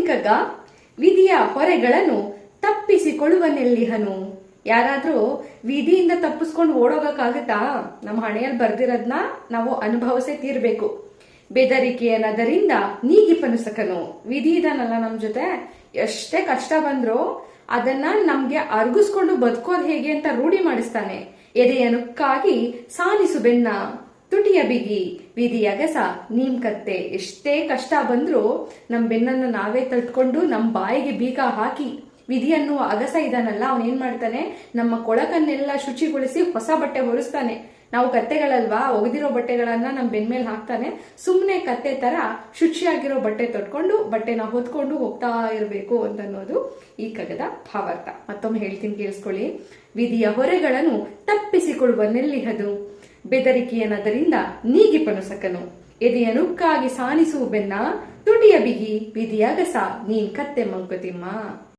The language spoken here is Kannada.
ಕಗ್ಗ ವಿಧಿಯ ಹೊರೆಗಳನ್ನು ತಪ್ಪಿಸಿಕೊಳ್ಳುವನೆಲ್ಲಿಹನು. ಯಾರಾದ್ರೂ ವಿಧಿಯಿಂದ ತಪ್ಪಿಸ್ಕೊಂಡು ಓಡೋಗಕ್ಕಾಗತ್ತಾ? ನಮ್ಮ ಹಣೆಯಲ್ಲಿ ಬರ್ದಿರೋದ್ನ ನಾವು ಅನುಭವಿಸೇ ತೀರ್ಬೇಕು. ಬೆದರಿಕೆಯ ನದರಿಂದ ನೀಗಿಪನು ಸಕನು. ವಿಧಿ ಇದಾನಲ್ಲ ನಮ್ ಜೊತೆ, ಎಷ್ಟೇ ಕಷ್ಟ ಬಂದ್ರು ಅದನ್ನ ನಮ್ಗೆ ಅರ್ಗಿಸ್ಕೊಂಡು ಬದುಕೋದ್ ಹೇಗೆ ಅಂತ ರೂಢಿ ಮಾಡಿಸ್ತಾನೆ. ಎದೆಯ ನುಕ್ಕಾಗಿ ಸಾನಿಸು ಬೆನ್ನ ತುಟಿಯ ಬಿಗಿ ವಿಧಿಯಗಸ ನೀಮ್ ಕತ್ತೆ. ಎಷ್ಟೇ ಕಷ್ಟ ಬಂದ್ರು ನಮ್ ಬೆನ್ನನ್ನ ನಾವೇ ತಟ್ಕೊಂಡು ನಮ್ ಬಾಯಿಗೆ ಬೀಗ ಹಾಕಿ ವಿಧಿಯನ್ನು ಅಗಸ ಇದಾನಲ್ಲ, ಅವನೇನ್ ಮಾಡ್ತಾನೆ, ನಮ್ಮ ಕೊಳಕನ್ನೆಲ್ಲ ಶುಚಿಗೊಳಿಸಿ ಹೊಸ ಬಟ್ಟೆ ಹೊರಿಸ್ತಾನೆ. ನಾವು ಕತ್ತೆಗಳಲ್ವಾ, ಒಗೆದಿರೋ ಬಟ್ಟೆಗಳನ್ನ ನಮ್ ಬೆನ್ಮೇಲೆ ಹಾಕ್ತಾನೆ. ಸುಮ್ನೆ ಕತ್ತೆ ತರ ಶುಚಿಯಾಗಿರೋ ಬಟ್ಟೆ ತೊಟ್ಕೊಂಡು ಬಟ್ಟೆನ ಹೊತ್ಕೊಂಡು ಹೋಗ್ತಾ ಇರಬೇಕು ಅಂತನ್ನೋದು ಈ ಕಗ್ಗದ ಭಾವಾರ್ಥ. ಮತ್ತೊಮ್ಮೆ ಹೇಳ್ತೀನಿ, ಕೇಳಿಸ್ಕೊಳ್ಳಿ. ವಿಧಿಯ ಹೊರೆಗಳನ್ನು ತಪ್ಪಿಸಿಕೊಳ್ಳುವನೆಲ್ಲಿಹದು, ಬೆದರಿಕೆಯ ನದರಿಂದ ನೀಗಿಪನು ಸಕನು. ಎದೆಯ ನುಕ್ಕಾಗಿ ಸಾನಿಸುವ ಬೆನ್ನ ತುಟಿಯ ಬಿಗಿ ವಿಧಿಯಗಸ ನೀನ್ ಕತ್ತೆ ಮಂಕುತಿಮ್ಮ.